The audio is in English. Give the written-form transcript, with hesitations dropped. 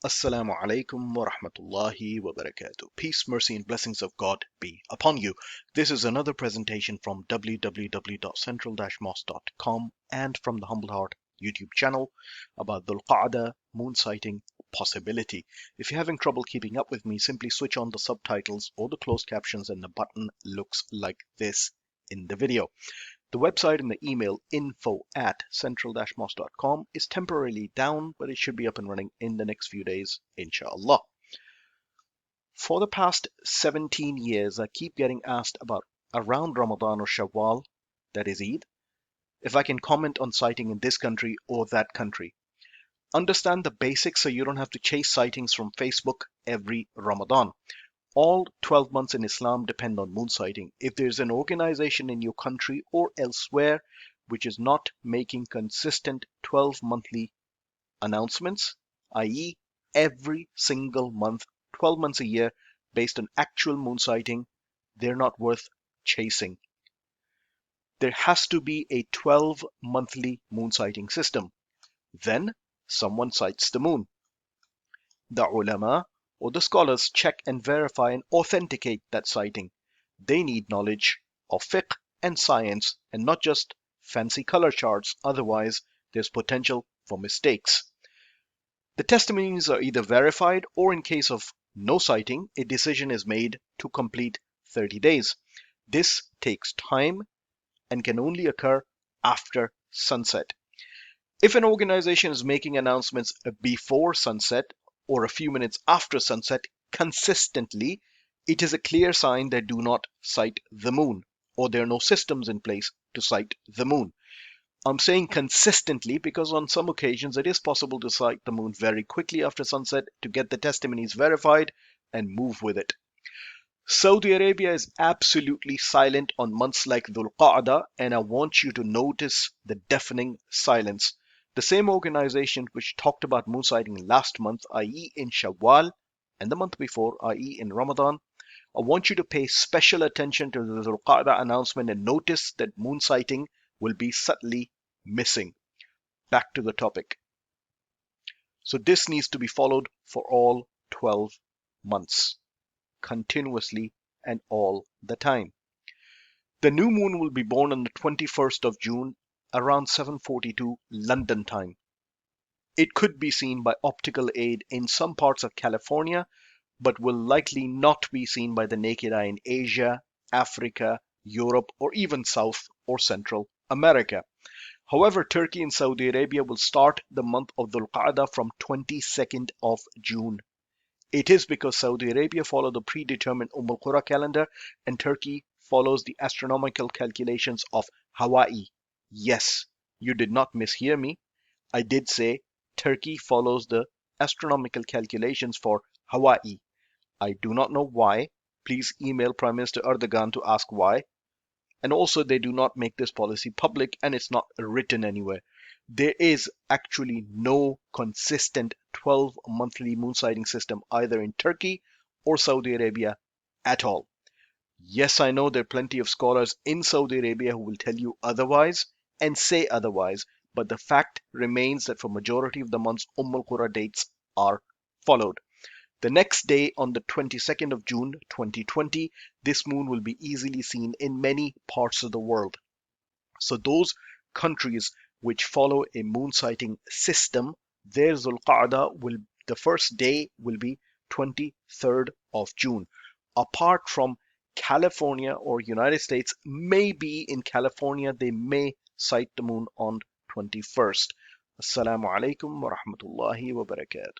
Assalamu alaikum wa rahmatullahi wa barakatuh. Peace, mercy, and blessings of God be upon you. This is another presentation from www.central-mosque.com and from the Humble Heart YouTube channel about Dhul Qa'dah moon sighting possibility. If you're having trouble keeping up with me, simply switch on the subtitles or the closed captions and the button looks like this in the video. The website and the email info@central-mosque.com is temporarily down, but it should be up and running in the next few days, inshallah. For the past 17 years, I keep getting asked about around Ramadan or Shawwal, that is Eid, if I can comment on sighting in this country or that country. Understand the basics so you don't have to chase sightings from Facebook every Ramadan. All 12 months in Islam depend on moon sighting. If there's an organization in your country or elsewhere which is not making consistent 12 monthly announcements, i.e. every single month, 12 months a year, based on actual moon sighting, they're not worth chasing. There has to be a 12 monthly moon sighting system. Then someone sights the moon. The ulama or the scholars check and verify and authenticate that sighting. They need knowledge of fiqh and science and not just fancy color charts, otherwise there's potential for mistakes. The testimonies are either verified or in case of no sighting, a decision is made to complete 30 days. This takes time and can only occur after sunset. If an organization is making announcements before sunset or a few minutes after sunset consistently, it is a clear sign they do not sight the moon, or there are no systems in place to sight the moon. I'm saying consistently because on some occasions it is possible to sight the moon very quickly after sunset to get the testimonies verified and move with it. Saudi Arabia is absolutely silent on months like Dhul Qa'dah, and I want you to notice the deafening silence. The same organization which talked about moon sighting last month, i.e. in Shawwal, and the month before, i.e. in Ramadan, I want you to pay special attention to the Dhul Qa'dah announcement and notice that moon sighting will be subtly missing. Back to the topic. So this needs to be followed for all 12 months, continuously and all the time. The new moon will be born on the 21st of June around 7:42 London time. It could be seen by optical aid in some parts of California, but will likely not be seen by the naked eye in Asia, Africa, Europe, or even South or Central America. However, Turkey and Saudi Arabia will start the month of Dhul Qa'dah from 22nd of June. It is because Saudi Arabia follows the predetermined al-Qura calendar and Turkey follows the astronomical calculations of Hawaii. Yes, you did not mishear me. I did say Turkey follows the astronomical calculations for Hawaii. I do not know why. Please email Prime Minister Erdogan to ask why. And also they do not make this policy public and it's not written anywhere. There is actually no consistent 12 monthly moon sighting system either in Turkey or Saudi Arabia at all. Yes, I know there are plenty of scholars in Saudi Arabia who will tell you otherwise and say otherwise, but the fact remains that for majority of the months, al-Qura dates are followed. The next day, on the 22nd of June 2020, this moon will be easily seen in many parts of the world. So those countries which follow a moon sighting system, their Dhul Qa'dah the first day will be 23rd of June. Apart from California or United States, maybe in California they may sight the moon on 21st. Assalamu alaikum wa rahmatullahi wa barakatuh.